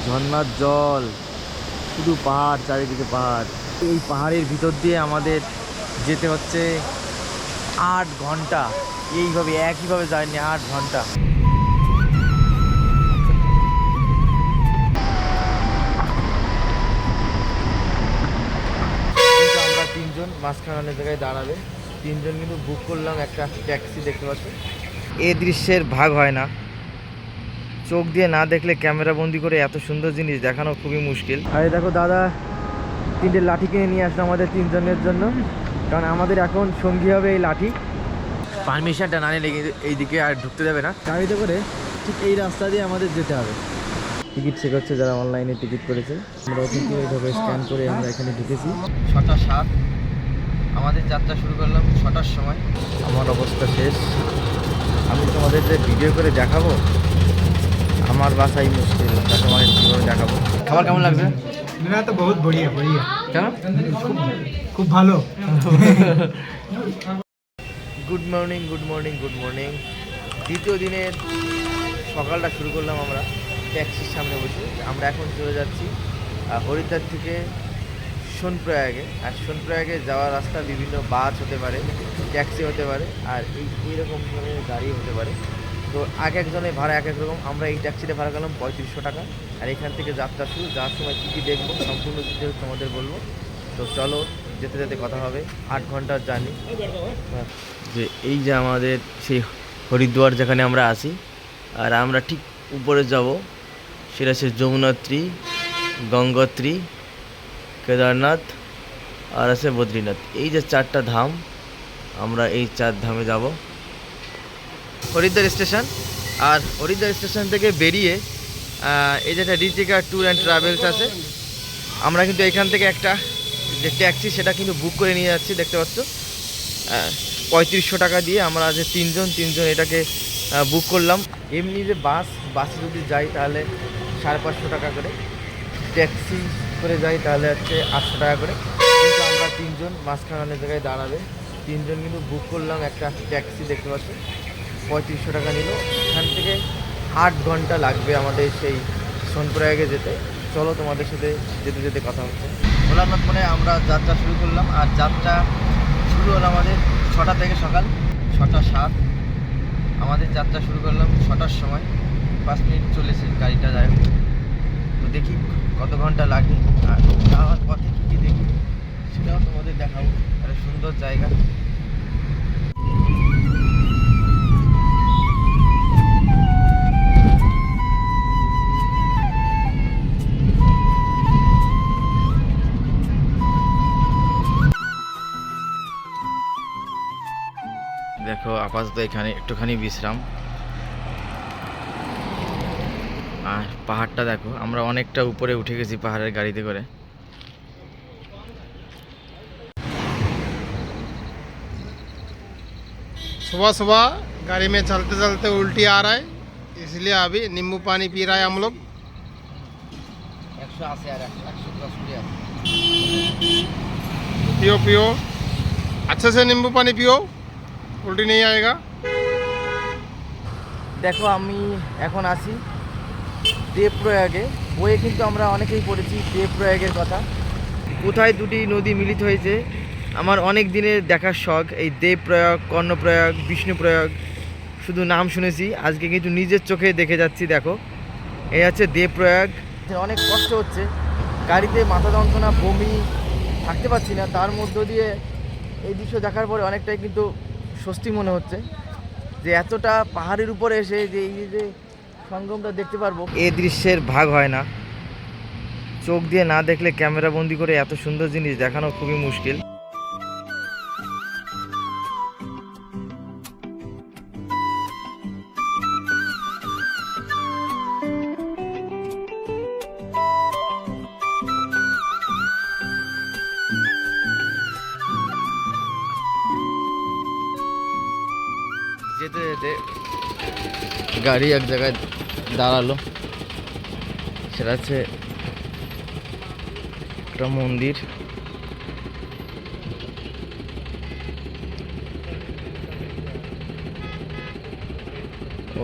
ঝর্ণার জল, শুধু পাহাড়, চারিদিকে পাহাড়। এই পাহাড়ের ভিতর দিয়ে আমাদের যেতে হচ্ছে 8 ঘন্টা। এইভাবে একইভাবে যায়নি 8 ঘন্টা। কিন্তু আমরা তিনজন মাঝখানে জায়গায় দাঁড়াবে, তিনজন কিন্তু বুক করলাম একটা ট্যাক্সি। দেখতে পাচ্ছ, এই দৃশ্যের ভাগ হয় না, চোখ দিয়ে না দেখলে ক্যামেরা বন্দি করে এত সুন্দর জিনিস দেখানো খুবই মুশকিল। আরে দেখো দাদা 3টে লাঠি কিনে নিয়ে আসলো আমাদের তিনজনের জন্য, কারণ আমাদের এখন সঙ্গী হবে এই লাঠি। পারমিশনটা না নিলে এইদিকে আর ঢুকতে দেবে না। গাড়িতে করে ঠিক এই রাস্তা দিয়ে আমাদের যেতে হবে। টিকিট চেক হচ্ছে, যারা অনলাইনে টিকিট করেছে। আমরা কিন্তু এইভাবে স্ক্যান করে আমরা এখানে ঢুকেছি। 6টা 7 আমাদের যাত্রা শুরু করলাম 6টার সময়। আমার অবস্থা শেষ। আমি তোমাদের যে ভিডিও করে দেখাবো, আমার বাসাই মুশকিল, তোমাদের কীভাবে দেখাবো। খাবার কেমন লাগছে? मेरा तो बहुत बढ़िया बढ़िया। কেন? खूब ভালো। Good morning, good morning, good morning. দ্বিতীয় দিনের সকালটা শুরু করলাম আমরা ট্যাক্সির সামনে বসে। আমরা এখন চলে যাচ্ছি হরিদ্বার থেকে সোনপ্রয়াগে। আর সোনপ্রয়াগে যাওয়ার রাস্তা বিভিন্ন বাস হতে পারে, ট্যাক্সি হতে পারে, আর এইরকম ধরনের গাড়ি হতে পারে। তো এক একজনের ভাড়া এক এক রকম। আমরা এই ট্যাক্সিটা ভাড়া করলাম 3500 টাকা। আর এখান থেকে যাত্রা শুরু, যাওয়ার সময় কী কী দেখবো সম্পূর্ণ ডিটেলস তোমাদের বলবো। তো চলো, যেতে যেতে কথা হবে। 8 ঘন্টার জার্নি। যে এই যে আমাদের সেই হরিদ্বার যেখানে আমরা আসি, আর আমরা ঠিক উপরে যাব, সেটা হচ্ছে যমুনোত্রী, গঙ্গোত্রী, কেদারনাথ আর আছে বদ্রীনাথ। এই যে 4টা ধাম, আমরা এই 4 ধামে যাব। হরিদ্বার স্টেশন, আর হরিদ্বার স্টেশন থেকে বেরিয়ে এই যে একটা ঋতিকা ট্যুর অ্যান্ড ট্রাভেলস আছে। আমরা কিন্তু এখান থেকে একটা যে ট্যাক্সি সেটা কিন্তু বুক করে নিয়ে যাচ্ছি। দেখতে পাচ্ছ 3500 টাকা দিয়ে আমরা যে তিনজন এটাকে বুক করলাম। এমনি যে বাসে যদি যাই তাহলে 550 টাকা করে, ট্যাক্সি করে যাই তাহলে হচ্ছে 800 টাকা করে। কিন্তু আমরা তিনজন মাঝখানে জায়গায় দাঁড়াবে, তিনজন কিন্তু বুক করলাম একটা ট্যাক্সি। দেখতে পাচ্ছ 3500 টাকা নিল। এখান থেকে 8 ঘন্টা লাগবে আমাদের সেই সোনপ্রয়াগে যেতে। চলো তোমাদের সাথে যেতে যেতে কথা হচ্ছে। ভোলানাথ মানে আমরা যাত্রা শুরু করলাম। আর যাত্রা শুরু হলো আমাদের 6টা থেকে, সকাল 6টা 7 আমাদের যাত্রা শুরু করলাম 6টার সময়। 5 মিনিট চলেছে গাড়িটা যায়। তো দেখি কত ঘন্টা লাগে, আর যাওয়ার পথে কী কী দেখি সেটাও তোমাদের দেখাবো। একটা সুন্দর জায়গা। দেখো আপাতত এখানে একটুখানি বিশ্রাম। আর পাহাড়টা দেখো, আমরা অনেকটা উপরে উঠে গেছি পাহাড়ের গাড়িতে করে। सुबह सुबह गाड़ी में चलते चलते उल्टी आ रहा है, इसलिए अभी नींबू पानी पी रहा है हम लोग। 180 আর 110 पियो पियो, अच्छे से नींबू पानी पियो, उल्टी नहीं आएगा। দেখো আমি এখন আছি দেবপ্রয়াগে। বইয়ে কিন্তু আমরা অনেকেই পড়েছি দেবপ্রয়াগের কথা। কোথায় দুটি নদী মিলিত হয়েছে আমার অনেক দিনের দেখার শখ। এই দেবপ্রয়াগ, কর্ণপ্রয়াগ, বিষ্ণুপ্রয়াগ, শুধু নাম শুনেছি, আজকে কিন্তু নিজের চোখে দেখে যাচ্ছি। দেখো এই হচ্ছে দেবপ্রয়াগ। অনেক কষ্ট হচ্ছে, গাড়িতে মাথা যন্ত্রণা, বমি, থাকতে পারছি না। তার মধ্য দিয়ে এই দৃশ্য দেখার পরে অনেকটাই কিন্তু স্বস্তি মনে হচ্ছে যে এতটা পাহাড়ের উপরে এসে যে এই যে সঙ্গমটা দেখতে পারবো। এই দৃশ্যের ভাগ হয় না, চোখ দিয়ে না দেখলে ক্যামেরা বন্দি করে এত সুন্দর জিনিস দেখানো খুবই মুশকিল। যেতে যেতে গাড়ি এক জায়গায় দাঁড়ালো, সেটা হচ্ছে একটা মন্দির।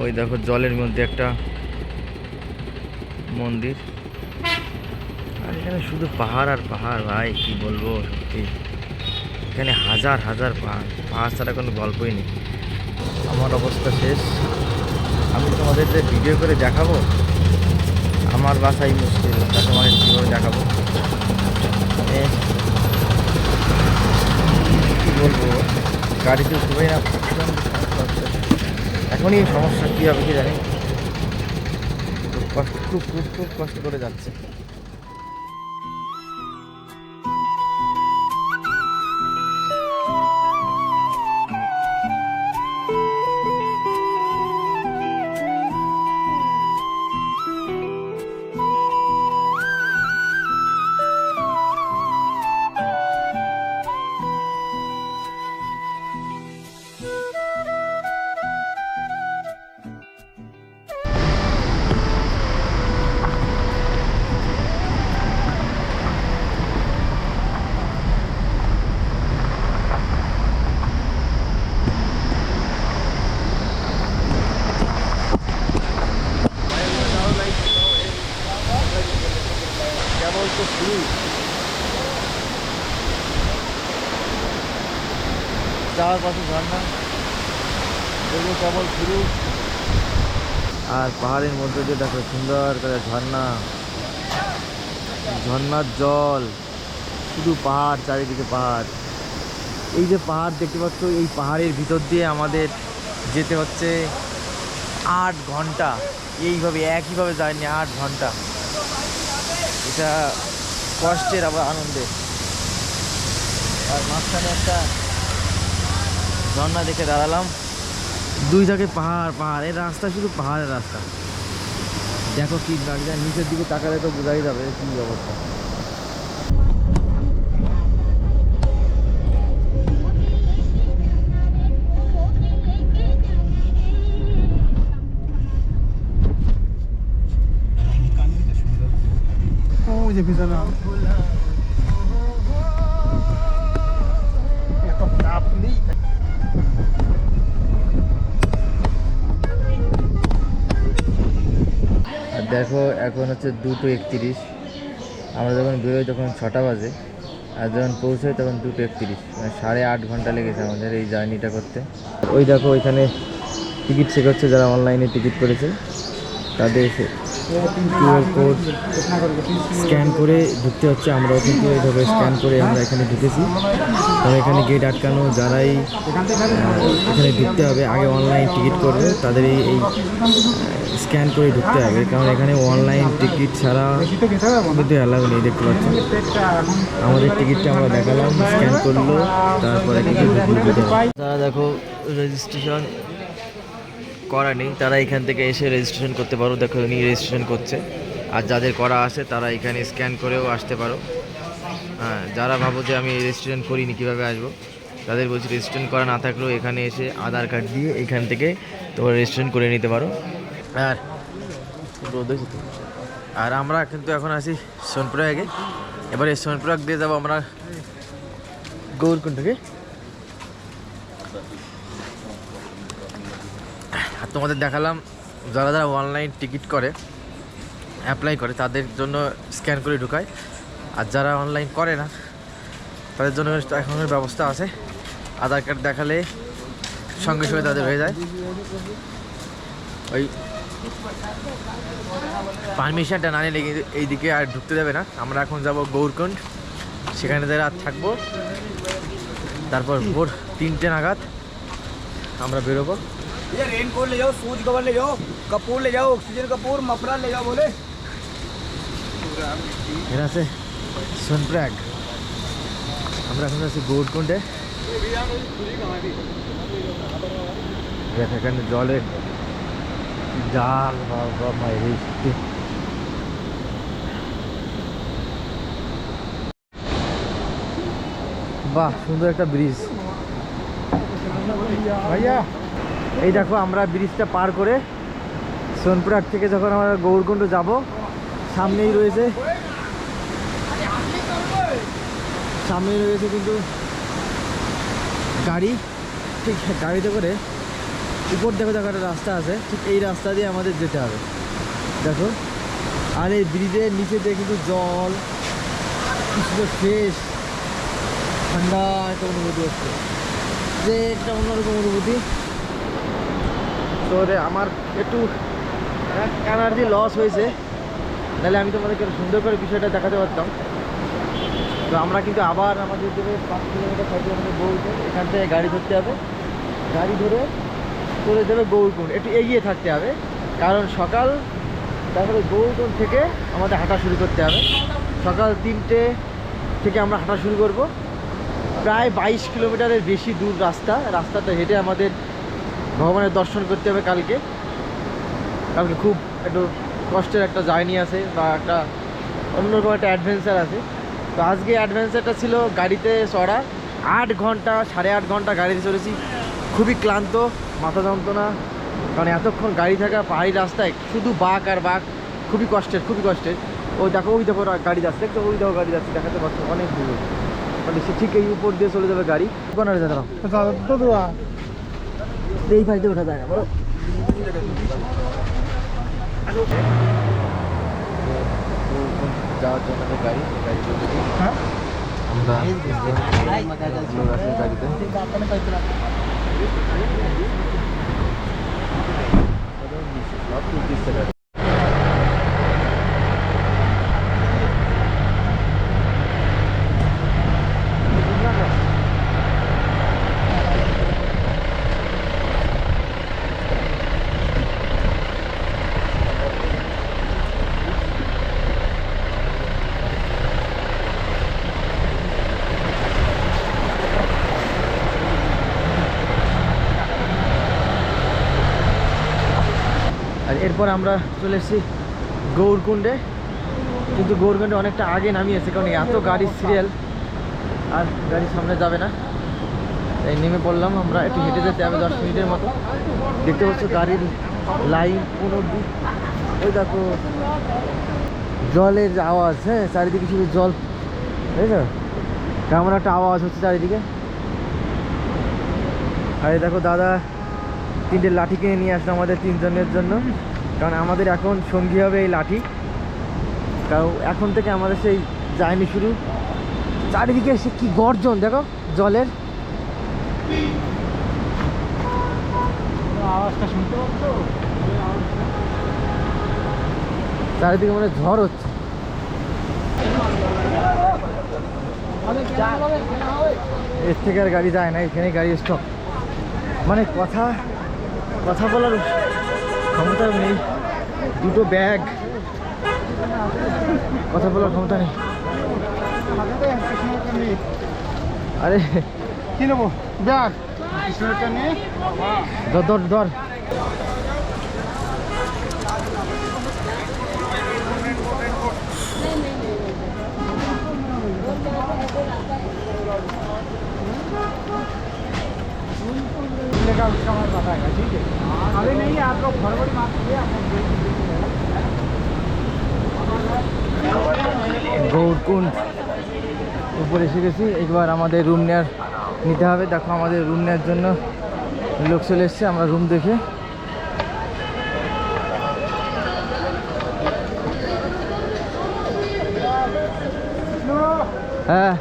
ওই দেখো জলের মধ্যে একটা মন্দির। আর এখানে শুধু পাহাড় আর পাহাড় ভাই, কি বলবো সত্যি। এখানে হাজার হাজার পাহাড়, পাহাড় ছাড়া কোনো গল্পই নেই। আমার অবস্থা শেষ। আমি তোমাদের যে ভিডিও করে দেখাবো, আমার বাসাই মুশকিল, তা তোমাদের কীভাবে দেখাবো। মানে কী বলবো, গাড়িতে উঠবেই না, প্রচণ্ড সমস্যা হচ্ছে। এখনই সমস্যা কী হবে কি জানি, খুব কষ্ট, খুব খুব খুব কষ্ট করে যাচ্ছে। কেবল তো শুরু, যাওয়ার পথে ঝর্ণা, দেখবো কেবল শুরু। আর পাহাড়ের মধ্যে দিয়ে দেখো সুন্দর করে ঝর্ণা, ঝর্ণার জল, শুধু পাহাড়, চারিদিকে পাহাড়। এই যে পাহাড় দেখতে পাচ্ছ, এই পাহাড়ের ভিতর দিয়ে আমাদের যেতে হচ্ছে 8 ঘন্টা। এইভাবে একইভাবে যায়নি 8 ঘন্টা। এটা কষ্টের আবার আনন্দের। আর মাঝখানে একটা ঝর্ণা দেখে দাঁড়ালাম, দুই জায়গায় পাহাড় পাহাড়, এই রাস্তা শুধু পাহাড়ের রাস্তা। দেখো কি লাগছে, নিচের দিকে তাকালে তো বোঝাই যাবে কি অবস্থা। ওই যে পিছনে আর দেখো এখন হচ্ছে 2:31। আমরা যখন বেরোই তখন 6টা বাজে, আর যখন পৌঁছোই তখন 2:31। মানে 8.5 ঘন্টা লেগেছে আমাদের এই জার্নিটা করতে। ওই দেখো ওইখানে টিকিট চেক হচ্ছে, যারা অনলাইনে টিকিট করেছে তাদের কিউআর কোড স্ক্যান করে ঢুকতে হচ্ছে। আমরাও কিন্তু এইভাবে স্ক্যান করে আমরা এখানে ঢুকেছি। তবে এখানে গেট আটকানো, যারাই এখানে ঢুকতে হবে আগে অনলাইন টিকিট করবে, তাদের এই স্ক্যান করে ঢুকতে হবে, কারণ এখানে অনলাইন টিকিট ছাড়া কিন্তু অ্যালাউ নেই। দেখতে পাচ্ছি আমাদের টিকিটটা আমরা দেখালাম, স্ক্যান করলো, তারপরে কিন্তু তারা দেখো রেজিস্ট্রেশন করা নেই, তারা এখান থেকে এসে রেজিস্ট্রেশন করতে পারো। দেখো উনি রেজিস্ট্রেশন করছে। আর যাদের করা আছে তারা এখানে স্ক্যান করেও আসতে পারো। হ্যাঁ, যারা ভাবো যে আমি রেজিস্ট্রেশন করিনি কীভাবে আসবো, তাদের বলছি রেজিস্ট্রেশন করা না থাকলেও এখানে এসে আধার কার্ড দিয়ে এখান থেকে তোমরা রেজিস্ট্রেশন করে নিতে পারো। আর আর আমরা কিন্তু এখন আছি সোনপ্রয়াগে। এবারে সোনপ্রয়াগ দিয়ে যাবো আমরা গৌরকুণ্ডকে। আর তোমাদের দেখালাম যারা যারা অনলাইন টিকিট করে অ্যাপ্লাই করে তাদের জন্য স্ক্যান করে ঢুকায়। আর যারা অনলাইন করে না তাদের জন্য এখনের ব্যবস্থা আছে, আধার কার্ড দেখালে সঙ্গে সঙ্গে তাদের হয়ে যায়। ওই পারমিশনটা না নিলে এইদিকে আর ঢুকতে দেবে না। আমরা এখন যাব গৌরকুণ্ড, সেখানে রাত থাকবো, তারপর ভোর 3টে নাগাদ আমরা বেরোবো। ये रेनकोट ले जाओ, सूज कवर ले जाओ, कपूर ले जाओ, ऑक्सीजन कपूर, मफलर ले जाओ बोले। এরা আছে সোনপ্রয়াগ, আমরা এখন আছি গৌরকুণ্ডে। এখানে জলের জাল বাহ, সুন্দর একটা ব্রিজ ভাইয়া। এই দেখো আমরা ব্রিজটা পার করে সোনপ্রয়াগ থেকে যখন আমরা গৌরকুণ্ড যাব, সামনেই রয়েছে কিন্তু গাড়ি। ঠিক গাড়িতে করে উপর দেখো একটা রাস্তা আছে, ঠিক এই রাস্তা দিয়ে আমাদের যেতে হবে। দেখো আর এই ব্রিজের নিচেতে কিন্তু জল কিছুটা ফ্রেশ ঠান্ডা একটা অনুভূতি হচ্ছে, যে একটা অন্যরকম অনুভূতি। তো আমার একটু এনার্জি লস হয়েছে, নাহলে আমি তোমাদেরকে সুন্দর করে বিষয়টা দেখাতে পারতাম। তো আমরা কিন্তু আবার আমাদের দেবে 5 কিলোমিটার 6 কিলোমিটার গৌরকুণ্ড, এখান থেকে গাড়ি ধরতে হবে, গাড়ি ধরে চলে যাবে গৌরকুণ্ড। একটু এগিয়ে থাকতে হবে, কারণ সকাল তারপরে গৌরকুণ্ড থেকে আমাদের হাঁটা শুরু করতে হবে। সকাল 3টে থেকে আমরা হাঁটা শুরু করব, প্রায় 22 কিলোমিটারের বেশি দূর রাস্তাটা হেঁটে আমাদের ভগবানের দর্শন করতে হবে কালকে খুব একটু কষ্টের একটা জার্নি আছে, বা একটা অন্যরকম একটা অ্যাডভেঞ্চার আছে। তো আজকে অ্যাডভেঞ্চারটা ছিল গাড়িতে চড়া, 8 ঘন্টা 8.5 ঘন্টা গাড়িতে চড়েছি, খুবই ক্লান্ত, মাথা যন্ত্রণা, কারণ এতক্ষণ গাড়ি থাকা পাহাড়ি রাস্তায় শুধু বাঁক আর বাঁক, খুবই কষ্টের। ওই দেখো গাড়ি যাচ্ছে, তো ওই দেখো গাড়ি যাচ্ছে, দেখাতে পারছো অনেক দূর, মানে সে ঠিক এই উপর দিয়ে চলে যাবে গাড়ি। কোন আর দাঁড়াও এই ফাইতে ওঠা যায় না বলো। যাওয়ার জন্য গাড়ি চলে দিই আমরা গাড়িতে। আর এরপর আমরা চলে এসেছি গৌরকুণ্ডে, কিন্তু গৌরকুণ্ডে অনেকটা আগে নামিয়েছে, কারণ এত গাড়ির সিরিয়াল আর গাড়ির সামনে যাবে না, তাই নেমে পড়লাম আমরা। একটু হেঁটে যেতে হবে 10 মিনিটের মতো। দেখতে পাচ্ছ গাড়ির লাইন কোন অবধি, ওই দেখো জলের আওয়াজ, হ্যাঁ চারিদিকে শুধু জল, বুঝেছো কেমন একটা আওয়াজ হচ্ছে চারিদিকে। আর দেখো দাদা 3টে লাঠি কিনে নিয়ে আসলো আমাদের 3 জনের জন্য, কারণ আমাদের এখন সঙ্গী হবে এই লাঠি, কারণ এখন থেকে আমাদের সেই জার্নি শুরু। চারিদিকে সে কি গর্জন দেখো জলের আওয়াজটা শুনতে পাচ্ছ, চারিদিকে মানে ঝড় হচ্ছে। এর থেকে আর গাড়ি যায় না, এখানে গাড়ি স্টপ, মানে কথা বলার ক্ষমতা নেই, 2টো ব্যাগ, কথা বলার ক্ষমতা নেই। আরে কি নেবো ব্যাগ নিয়ে ধর का उसका हमें पता है, ठीक है। अभी नहीं है, आप लोग फरवरी मार्च में গৌরকুণ্ড উপরে এসে গেছি। একবার আমাদের রুম নিতে হবে। দেখো আমাদের রুম নেওয়ার জন্য লোক চলে এসছে, আমরা রুম দেখে হ্যাঁ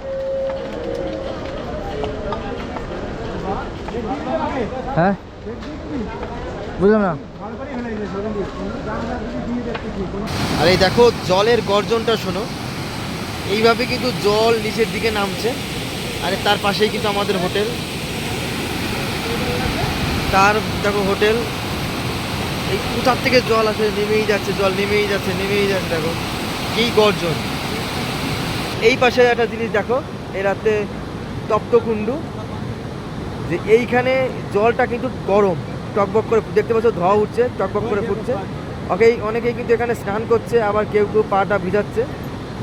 হ্যাঁ বুঝলাম না। আর এই দেখো জলের গর্জনটা শোনো, এইভাবে কিন্তু জল নিচের দিকে নামছে। আর তার পাশেই কিন্তু আমাদের হোটেল, তার দেখো হোটেল, এই কোথার থেকে জল আসে, নেমেই যাচ্ছে জল, নেমেই যাচ্ছে দেখো কি গর্জন। এই পাশে একটা জিনিস দেখো, এই রাতে তপ্তকুণ্ডু, যে এইখানে জলটা কিন্তু গরম, টকবক করে দেখতে পাচ্ছ, ধোয়া উঠছে, টকবক করে ফুটছে। অনেকেই কিন্তু এখানে স্নান করছে, আবার কেউ পাটা ভিজাচ্ছে।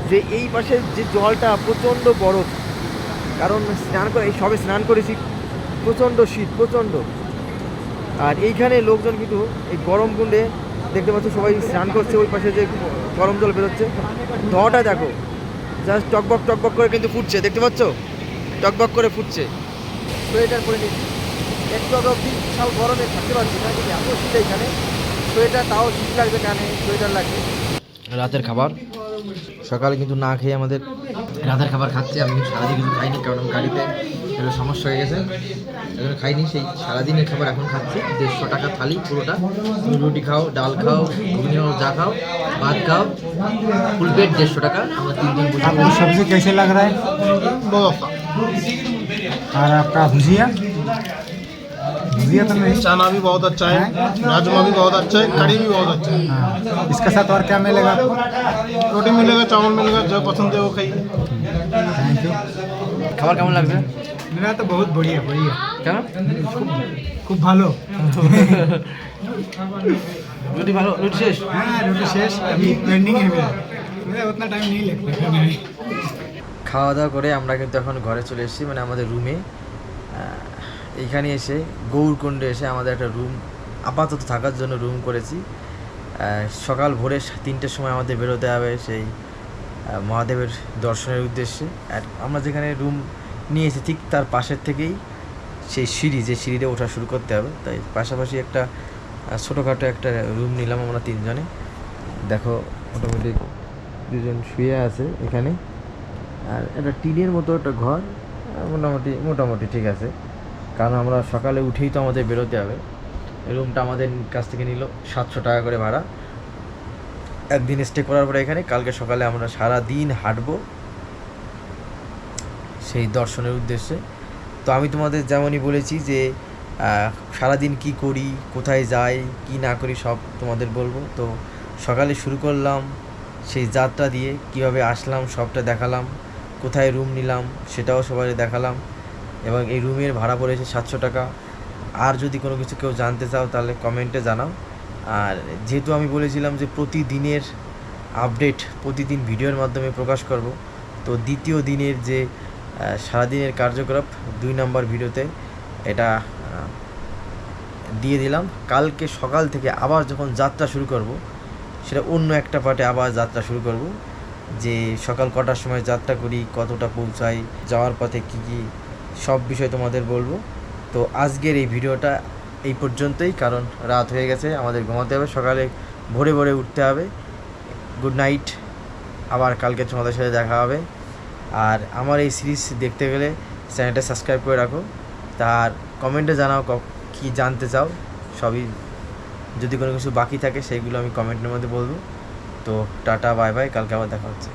যে এই পাশে যে জলটা প্রচণ্ড বরফ, কারণ এই সবে স্নান করেছি, প্রচণ্ড শীত, প্রচণ্ড। আর এইখানে লোকজন কিন্তু এই গরম কুণ্ডে দেখতে পাচ্ছ সবাই স্নান করছে, ওই পাশে যে গরম জল বেরোচ্ছে, ধোঁয়াটা দেখো জাস্ট টকবক করে কিন্তু ফুটছে, দেখতে পাচ্ছ টকবক করে ফুটছে। সোয়েটার পরে নিচ্ছি, একটু অবধি বিশাল গরমে থাকতে পারছি না, কিন্তু এত শীত এখানে, সোয়েটার তাও শীত লাগবে, কানে সোয়েটার লাগবে। রাতের খাবার। সকালে কিন্তু না খেয়ে আমাদের রাতের খাবার খাচ্ছি। আমি কিন্তু সারাদিন কিছু খাইনি, কারণ আমার গাড়িতে একটা সমস্যা হয়ে গেছে, এই জন্য খাইনি। সেই সারাদিনের খাবার এখন খাচ্ছি। 150 টাকা থালি পুরোটা। তুমি রুটি খাও, ডাল খাও, ঘুগনি খাও, যা খাও, ভাত খাও, ফুল প্লেট 150 টাকা। আমরা 3 दिन বসে आपको सब्जी कैसे लग रहा है? बहुत अच्छा। और आपका भुजिया? भुजिया तो नहीं। चना भी बहुत अच्छा है, राजमा भी बहुत अच्छा है, कड़ी भी बहुत अच्छा है। हाँ, इसके साथ और क्या मिलेगा आपको? रोटी मिलेगा, चावल मिलेगा, जो पसंद है वो खाइए। Thank you. খাবার কেমন লাগবে? मेरा तो बहुत बढ़िया बढ़िया, কেন? खूब ভালো। রুটি ভালো? রুটি শেষ? हाँ रोटी शेष, अभी पेंडिंग है मेरा उतना टाइम नहीं लगता है। খাওয়া দাওয়া করে আমরা কিন্তু এখন ঘরে চলে এসেছি, মানে আমাদের রুমে। এইখানে এসে গৌরকুণ্ডে এসে আমাদের একটা রুম আপাতত থাকার জন্য রুম করেছি। সকাল ভোরে 3টের সময় আমাদের বেরোতে হবে সেই মহাদেবের দর্শনের উদ্দেশ্যে। আর আমরা যেখানে রুম নিয়েছি ঠিক তার পাশের থেকেই সেই সিঁড়ি, যে সিঁড়িতে ওঠা শুরু করতে হবে। তাই পাশাপাশি একটা ছোটোখাটো একটা রুম নিলাম আমরা 3 জনে। দেখো অটোমেটিক 2জন শুয়ে আছে এখানে। আর একটা টিনের মতো একটা ঘর, মোটামুটি ঠিক আছে, কারণ আমরা সকালে উঠেই তো আমাদের বেরোতে হবে। এই রুমটা আমাদের কাছ থেকে নিল 700 টাকা করে ভাড়া। একদিন স্টে করার পরে এখানে কালকে সকালে আমরা সারা দিন হাঁটবো সেই দর্শনের উদ্দেশ্যে। তো আমি তোমাদের যেমনই বলেছি যে সারাদিন কি করি, কোথায় যাই, কি না করি সব তোমাদের বলবো। তো সকালে শুরু করলাম সেই যাত্রা দিয়ে, কিভাবে আসলাম সবটা দেখালাম, কোথায় রুম নিলাম সেটাও সবাই দেখালাম, এবং এই রুমের ভাড়া পড়েছে 700 টাকা। আর যদি কোনো কিছু কেউ জানতে চাও তাহলে কমেন্টে জানাও। আর যেহেতু আমি বলেছিলাম যে প্রতিদিনের আপডেট প্রতিদিন ভিডিওর মাধ্যমে প্রকাশ করব, তো দ্বিতীয় দিনের যে সারাদিনের কার্যকলাপ 2 নম্বর ভিডিওতে এটা দিয়ে দিলাম। কালকে সকাল থেকে আবার যখন যাত্রা শুরু করব, সেটা অন্য একটা পার্টে আবার যাত্রা শুরু করব, যে সকাল কটার সময় যাত্রা করি, কতটা পৌঁছাই, যাওয়ার পথে কী কী, সব বিষয় তোমাদের বলবো। তো আজকের এই ভিডিওটা এই পর্যন্তই, কারণ রাত হয়ে গেছে, আমাদের ঘুমাতে হবে, সকালে ভোরে ভোরে উঠতে হবে। গুড নাইট, আবার কালকে তোমাদের সাথে দেখা হবে। আর আমার এই সিরিজ দেখতে গেলে চ্যানেলটা সাবস্ক্রাইব করে রাখো। তার কমেন্টে জানাও কী জানতে চাও, সবই। যদি কোনো কিছু বাকি থাকে সেইগুলো আমি কমেন্টের মধ্যে বলবো। তো টাটা, বাই বাই, কালকে আবার দেখা হচ্ছে।